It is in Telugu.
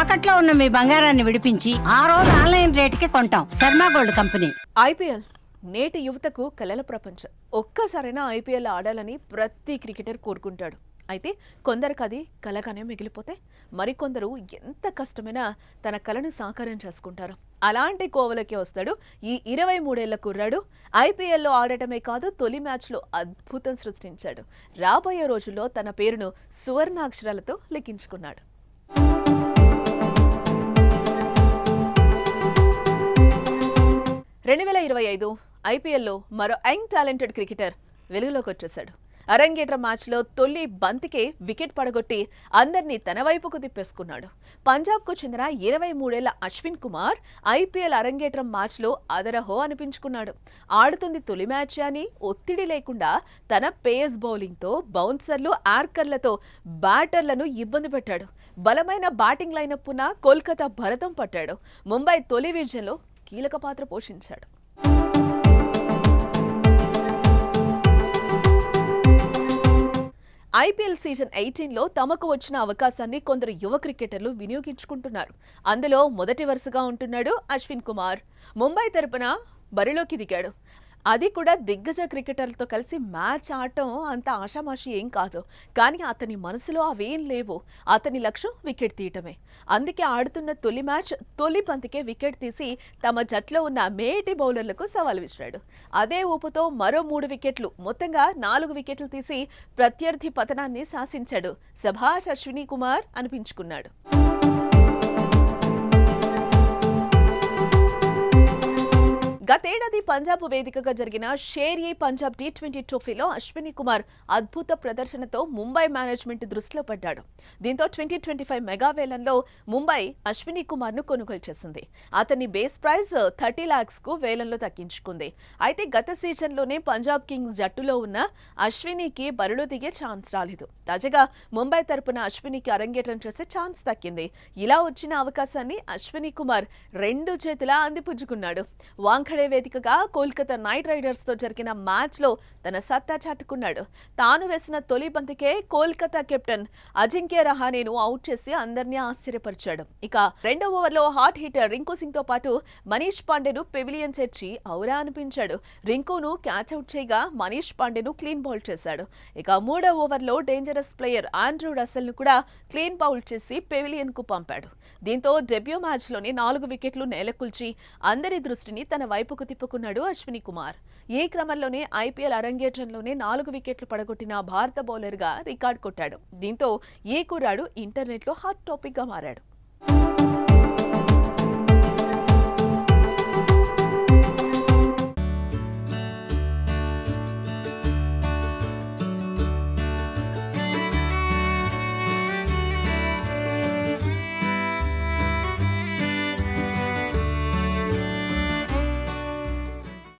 తాకట్లో ఉన్న మీ బంగారాన్ని విడిపించి ఆ రోజు ఆన్లైన్ రేటుకి కొంటాం. Sharma gold company. ఐపీఎల్ నేటి యువతకు కలల ప్రపంచం. ఒక్కసారైనా ఐపీఎల్ ఆడాలని ప్రతి క్రికెటర్ కోరుకుంటాడు. అయితే కొందరికి అది కలగానే మిగిలిపోతే మరికొందరు ఎంత కష్టమైనా తన కలను సాకారం చేసుకుంటారు. అలాంటి కోవలకే వస్తాడు ఈ 23 ఏళ్ల కుర్రాడు. ఐపీఎల్లో ఆడటమే కాదు, తొలి మ్యాచ్లో అద్భుతం సృష్టించాడు. రాబోయే రోజుల్లో తన పేరును సువర్ణాక్షరాలతో లిఖించుకున్నాడు. ఐపీఎల్లో మరో యంగ్ టాలెంటెడ్ క్రికెటర్ వెలుగులోకి వచ్చేశాడు. అరంగేట్రం మ్యాచ్లో తొలి బంతికే వికెట్ పడగొట్టి అందరినీ తన వైపుకు తిప్పేసుకున్నాడు. పంజాబ్కు చెందిన 23 ఏళ్ల అశ్విన్ కుమార్ ఐపీఎల్ అరంగేట్రం మ్యాచ్లో అదరహో అనిపించుకున్నాడు. ఆడుతుంది తొలి మ్యాచ్ అని ఒత్తిడి లేకుండా తన పేస్ బౌలింగ్తో బౌన్సర్లు, యార్కర్లతో బ్యాటర్లను ఇబ్బంది పెట్టాడు. బలమైన బ్యాటింగ్ లైనప్పున కోల్కతా భరతం పట్టాడు. ముంబై తొలి విజయంలో కీలక పాత్ర పోషించాడు. ఐపీఎల్ సీజన్ 18లో తమకు వచ్చిన అవకాశాన్ని కొందరు యువ క్రికెటర్లు వినియోగించుకుంటున్నారు. అందులో మొదటి వరుసగా ఉంటున్నాడు అశ్విన్ కుమార్. ముంబై తరపున బరిలోకి దిగాడు. అది కూడా దిగ్గజ క్రికెటర్లతో కలిసి మ్యాచ్ ఆడటం అంత ఆషామాషి ఏం కాదు. కానీ అతని మనసులో అవేం లేవు. అతని లక్ష్యం వికెట్ తీయటమే. అందుకే ఆడుతున్న తొలి మ్యాచ్ తొలి బంతికే వికెట్ తీసి తమ జట్లో ఉన్న మేటి బౌలర్లకు సవాల్ విసిరాడు. అదే ఊపుతో మరో 3 వికెట్లు, మొత్తంగా 4 వికెట్లు తీసి ప్రత్యర్థి పతనాన్ని శాసించాడు. శభాష్ అశ్విని కుమార్ అనిపించుకున్నాడు. గతేడాది పంజాబ్ వేదికగా జరిగిన షేర్-ఇ-పంజాబ్ టీ20 ట్రోఫీలో అశ్విని కుమార్ అద్భుత ప్రదర్శనతో ముంబై మేనేజ్మెంట్ దృష్టిలో పడ్డాడు. దీంతో 2025 మెగా వేలంలో ముంబై అశ్విని కుమార్ ను కొనుగోలు చేసింది. అతని బేస్ ప్రైజ్ 30 lakhs కు వేలంలో దక్కించుకుంది. అయితే గత సీజన్లోనే పంజాబ్ కింగ్స్ జట్టులో ఉన్న అశ్వినికి బరిలో దిగే ఛాన్స్ రాలేదు. తాజాగా ముంబై తరపున అశ్వినికి అరంగేట్రం చేసే ఛాన్స్ దక్కింది. ఇలా వచ్చిన అవకాశాన్ని అశ్విని కుమార్ 2 చేతులా అందిపుచ్చుకున్నాడు. వాంఖడే వేదికగా కోల్కతా నైట్ రైడర్స్ తో జరిగిన మ్యాచ్ లో తన సత్తా చాటుకున్నాడు. తాను వేసిన తొలి బంతికే కోల్కతా కెప్టెన్ అజింక్య రహానేను అవుట్ చేసి అందరినీ ఆశ్చర్యపరిచాడు. ఇక రెండో ఓవర్లో హాట్ హిట్టర్ రింకు సింగ్ తో పాటు మనీష్ పాండేను పెవిలియన్ చేర్చి ఔరా అనిపించాడు. రింకును క్యాచ్ అవుట్ చేయగా మనీష్ పాండేను క్లీన్ బౌల్ చేశాడు. ఇక మూడో ఓవర్లో డేంజరస్ ప్లేయర్ ఆండ్రూ రసెల్ ను కూడా క్లీన్ బౌల్ చేసి పెవిలియన్ కు పంపాడు. దీంతో డెబ్యూ మ్యాచ్ లోని 4 వికెట్లు నేలకూల్చి అందరి దృష్టిని తన వైపుకు తిప్పుకున్నాడు అశ్విని కుమార్. ఈ క్రమంలోనే ఐపీఎల్ అరంగేట్రంలోనే 4 వికెట్లు పడగొట్టిన భారత బౌలర్ గా రికార్డ్ కొట్టాడు. దీంతో ఈ కుర్రాడు ఇంటర్నెట్ లో హాట్ టాపిక్ గా మారాడు.